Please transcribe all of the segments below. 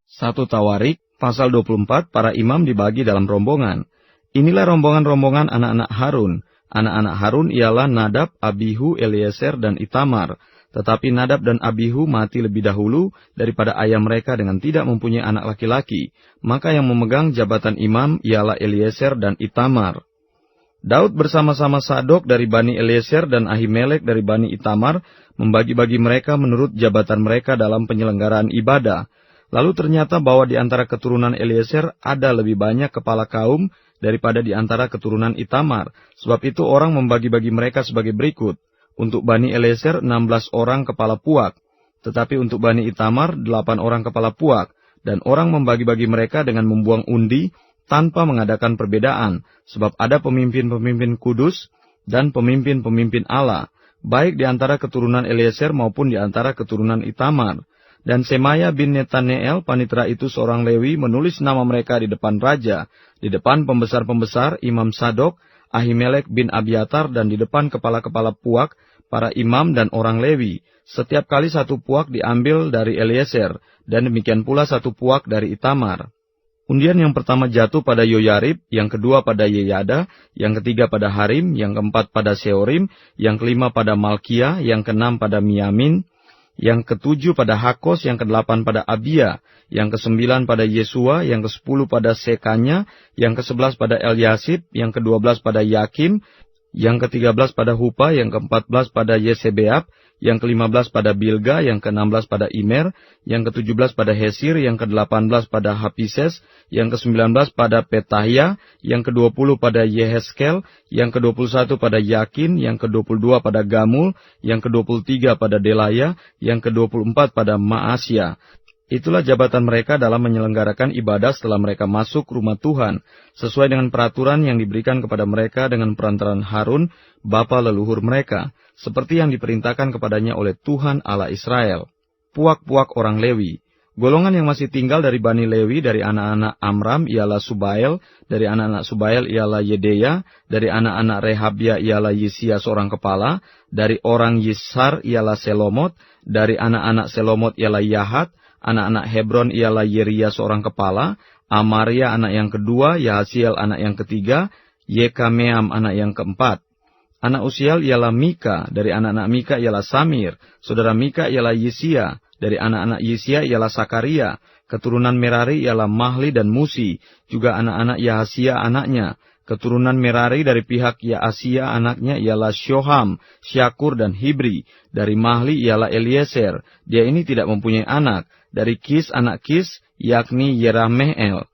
1 Tawarik, pasal 24, para imam dibagi dalam rombongan. Inilah rombongan-rombongan anak-anak Harun. Anak-anak Harun ialah Nadab, Abihu, Eliezer, dan Itamar. Tetapi Nadab dan Abihu mati lebih dahulu daripada ayah mereka dengan tidak mempunyai anak laki-laki. Maka yang memegang jabatan imam ialah Eliezer dan Itamar. Daud bersama-sama Sadok dari Bani Eliezer dan Ahimelek dari Bani Itamar membagi-bagi mereka menurut jabatan mereka dalam penyelenggaraan ibadah. Lalu ternyata bahwa di antara keturunan Eliezer ada lebih banyak kepala kaum daripada di antara keturunan Itamar. Sebab itu orang membagi-bagi mereka sebagai berikut. Untuk Bani Eliezer 16 orang kepala puak, tetapi untuk Bani Itamar 8 orang kepala puak. Dan orang membagi-bagi mereka dengan membuang undi tanpa mengadakan perbedaan, sebab ada pemimpin-pemimpin kudus dan pemimpin-pemimpin Allah, baik di antara keturunan Eliezer maupun di antara keturunan Itamar. Dan Semaya bin Netaneel, panitera itu seorang Lewi, menulis nama mereka di depan raja, di depan pembesar-pembesar, Imam Sadok, Ahimelek bin Abiatar, dan di depan kepala-kepala puak, para imam dan orang Lewi. Setiap kali 1 puak diambil dari Eliezer, dan demikian pula 1 puak dari Itamar. Undian yang pertama jatuh pada Yoyarib, yang kedua pada Yeyada, yang ketiga pada Harim, yang keempat pada Seorim, yang kelima pada Malkia, yang keenam pada Miamin, yang ketujuh pada Hakos, yang kedelapan pada Abia, yang kesembilan pada Yesua, yang kesepuluh pada Sekanya, yang kesebelas pada Eliasib, yang kedua belas pada Yakim, yang ke-13 pada Hupa, yang ke-14 pada Yesebeab, yang ke-15 pada Bilga, yang ke-16 pada Imer, yang ke-17 pada Hesir, yang ke-18 pada Hapises, yang ke-19 pada Petahia, yang ke-20 pada Yeheskel, yang ke-21 pada Yakin, yang ke-22 pada Gamul, yang ke-23 pada Delaya, yang ke-24 pada Maasya. Itulah jabatan mereka dalam menyelenggarakan ibadah setelah mereka masuk rumah Tuhan, sesuai dengan peraturan yang diberikan kepada mereka dengan perantaran Harun, bapa leluhur mereka, seperti yang diperintahkan kepadanya oleh Tuhan Allah Israel. Puak-puak orang Lewi. Golongan yang masih tinggal dari Bani Lewi, dari anak-anak Amram ialah Subael, dari anak-anak Subael ialah Yedeya, dari anak-anak Rehabia ialah Yisia seorang kepala, dari orang Yishar ialah Selomot, dari anak-anak Selomot ialah Yahat, anak-anak Hebron ialah Yeria seorang kepala, Amaria anak yang kedua, Yahasiel anak yang ketiga, Yekameam anak yang keempat. Anak Usiel ialah Mika, dari anak-anak Mika ialah Samir, saudara Mika ialah Yisia, dari anak-anak Yisia ialah Sakaria, keturunan Merari ialah Mahli dan Musi, juga anak-anak Yahasia anaknya. Keturunan Merari dari pihak Yaasia anaknya ialah Shoham, Syakur, dan Hibri. Dari Mahli ialah Eliezer, dia ini tidak mempunyai anak. Dari Kis anak Kis, yakni Yerameel.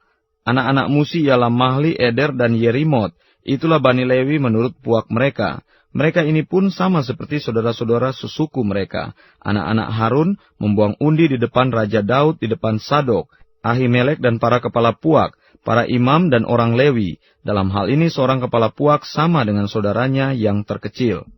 Anak-anak Musi ialah Mahli, Eder, dan Yerimot. Itulah Bani Lewi menurut puak mereka. Mereka ini pun sama seperti saudara-saudara sesuku mereka. Anak-anak Harun membuang undi di depan Raja Daud, di depan Sadok, Ahimelek, dan para kepala puak, para imam dan orang Lewi. Dalam hal ini seorang kepala puak sama dengan saudaranya yang terkecil.